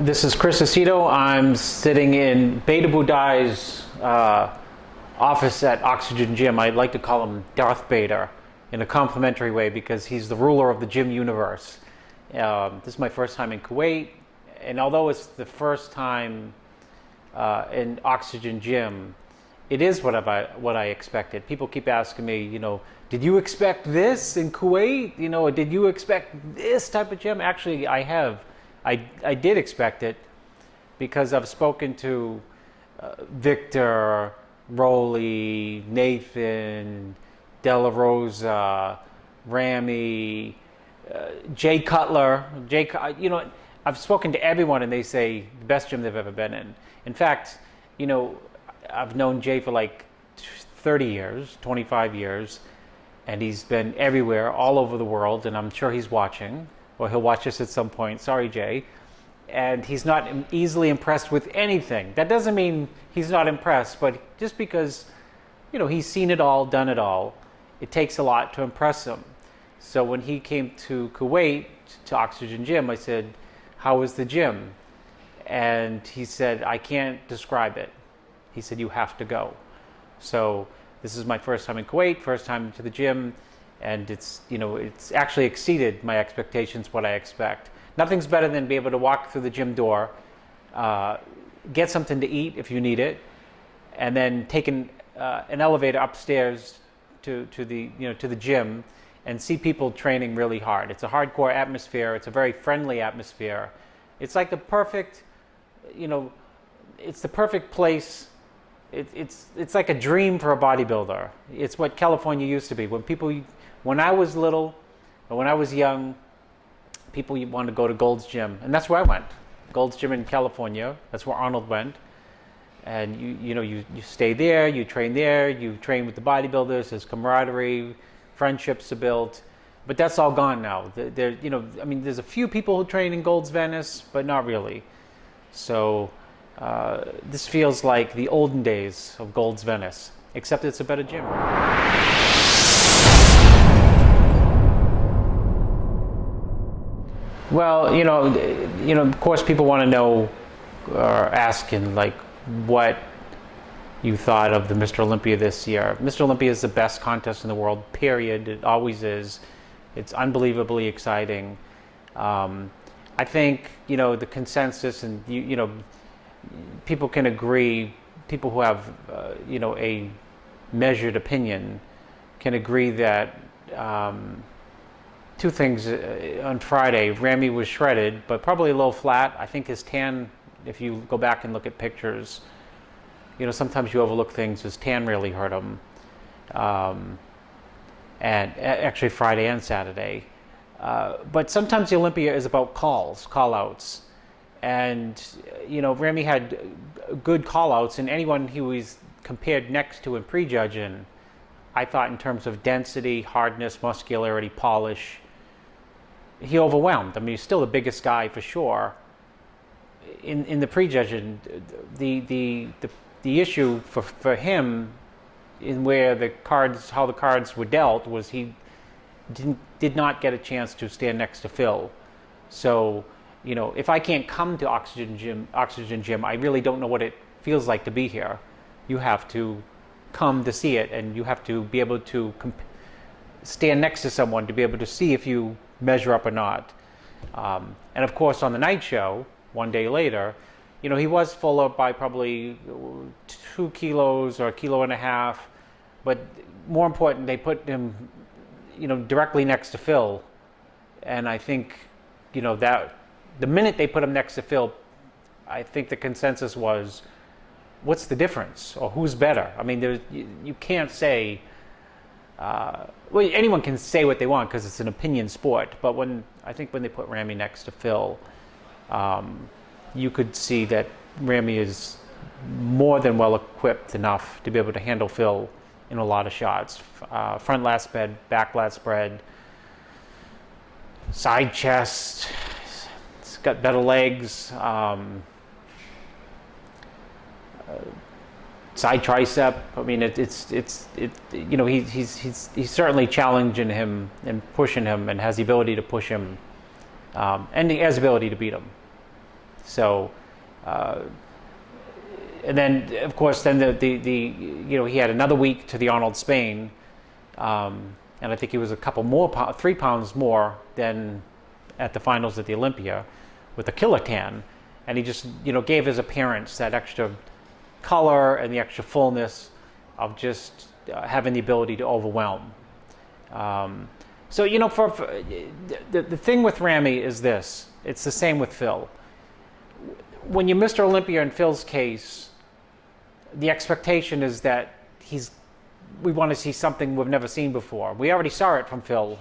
This is Chris Aceto. I'm sitting in Beta Budai's office at Oxygen Gym. I'd like to call him Darth Beta in a complimentary way because he's the ruler of the gym universe. This is my first time in Kuwait, and although it's the first time in Oxygen Gym, it is what I expected. People keep asking me, did you expect this in Kuwait? Did you expect this type of gym? Actually, I have. I did expect it because I've spoken to Victor, Rolly, Nathan, Della Rosa, Rami, Jay Cutler. I've spoken to everyone and they say the best gym they've ever been in. In fact, I've known Jay for like 30 years, 25 years, and he's been everywhere, all over the world, and I'm sure he's watching. Or he'll watch us at some point. Sorry, Jay. And he's not easily impressed with anything. That doesn't mean he's not impressed, but just because, he's seen it all, done it all, it takes a lot to impress him. So when he came to Kuwait, to Oxygen Gym, I said, how was the gym? And he said, I can't describe it. He said, you have to go. So this is my first time in Kuwait, first time to the gym. And it's actually exceeded my expectations, what I expect. Nothing's better than be able to walk through the gym door, get something to eat if you need it, and then take an elevator upstairs to the gym and see people training really hard. It's a hardcore atmosphere. It's a very friendly atmosphere. It's like the perfect, it's the perfect place. It's like a dream for a bodybuilder. It's what California used to be. When I was little, or when I was young, people wanted to go to Gold's Gym, and that's where I went. Gold's Gym in California. That's where Arnold went. And you stay there, you train there, you train with the bodybuilders. There's camaraderie, friendships are built, but that's all gone now. There's a few people who train in Gold's Venice, but not really. So this feels like the olden days of Gold's Venice, except it's a better gym. Well, of course, people want to know or asking what you thought of the Mr. Olympia this year. Mr. Olympia is the best contest in the world, period. It always is. It's unbelievably exciting. I think, the consensus and, people can agree, people who have, a measured opinion can agree that two things. On Friday, Rami was shredded, but probably a little flat. I think his tan, if you go back and look at pictures, sometimes you overlook things. His tan really hurt him. And actually Friday and Saturday. But sometimes the Olympia is about call-outs. And, Rami had good call-outs, and anyone he was compared next to in prejudging, I thought in terms of density, hardness, muscularity, polish, he overwhelmed. He's still the biggest guy for sure. In the prejudging, the issue for him in where how the cards were dealt was he did not get a chance to stand next to Phil. So, if I can't come to Oxygen Gym, I really don't know what it feels like to be here. You have to come to see it, and you have to be able to stand next to someone to be able to see if you measure up or not. And of course, on the night show, one day later, he was full up by probably 2 kilos or 1.5 kilos, but more important, they put him, directly next to Phil. And I think, that the minute they put him next to Phil, I think the consensus was, what's the difference, or who's better? You can't say. Anyone can say what they want because it's an opinion sport. But when they put Rami next to Phil, you could see that Rami is more than well equipped enough to be able to handle Phil in a lot of shots. Front lat spread, back lat spread, side chest. It's got better legs. Side tricep. He's certainly challenging him and pushing him, and has the ability to push him, and he has the ability to beat him. So, and then of course, then the he had another week to the Arnold Spain, and I think he was a couple more 3 pounds more than at the finals at the Olympia with the killer tan, and he just gave his appearance that extra color and the extra fullness of just having the ability to overwhelm. So for the thing with Ramy is this: it's the same with Phil. When you're Mr. Olympia in Phil's case, the expectation is that we want to see something we've never seen before. We already saw it from Phil,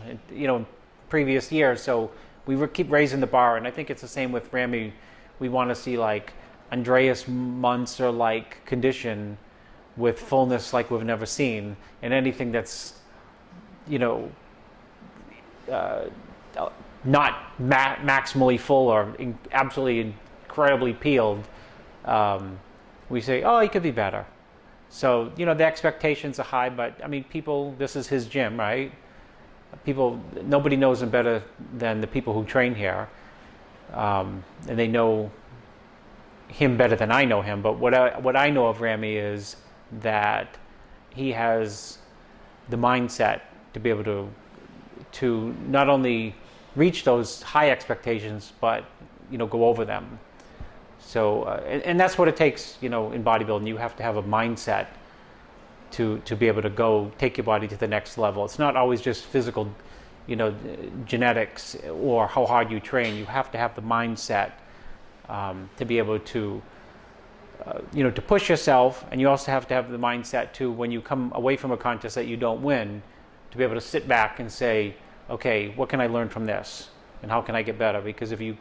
previous years, so we keep raising the bar, and I think it's the same with Ramy. We want to see like Andreas Munzer-like condition with fullness like we've never seen, and anything that's not maximally full or absolutely incredibly peeled, we say, oh, he could be better. So the expectations are high, but I mean, this is his gym, right? Nobody knows him better than the people who train here, and they know him better than I know him. But what I know of Ramy is that he has the mindset to be able to not only reach those high expectations, but go over them. So and that's what it takes, in bodybuilding. You have to have a mindset to be able to take your body to the next level. It's not always just physical, genetics or how hard you train. You have to have the mindset to be able to to push yourself, and you also have to have the mindset to, when you come away from a contest that you don't win, to be able to sit back and say, okay, what can I learn from this, and how can I get better? Because if you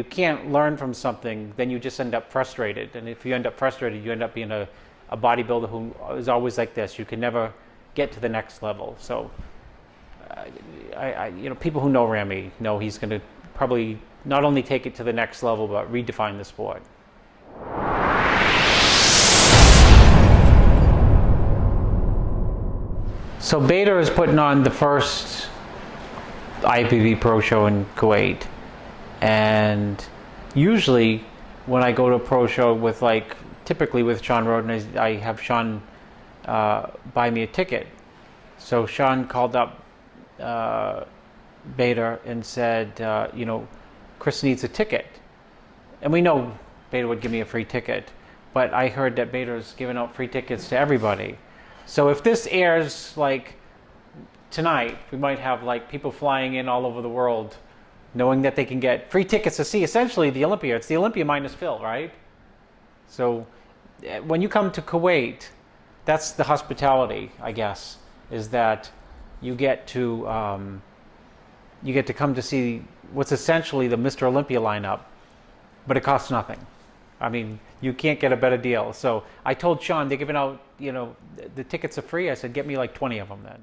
can't learn from something, then you just end up frustrated, and if you end up frustrated, you end up being a bodybuilder who is always like this. You can never get to the next level. So, people who know Ramy know he's going to probably not only take it to the next level, but redefine the sport. So Bader is putting on the first IFBB Pro Show in Kuwait, and usually when I go to a pro show with typically with Sean Roden, I have Sean buy me a ticket. So Sean called up Bader and said, Chris needs a ticket, and we know Bader would give me a free ticket, but I heard that Bader's giving out free tickets to everybody. So if this airs tonight, we might have people flying in all over the world, knowing that they can get free tickets to see essentially the Olympia. It's the Olympia minus Phil, right? So when you come to Kuwait, that's the hospitality, I guess, is that you get to come to see what's essentially the Mr. Olympia lineup, but it costs nothing. I mean, you can't get a better deal. So I told Sean, they're giving out, the tickets are free. I said, get me 20 of them then.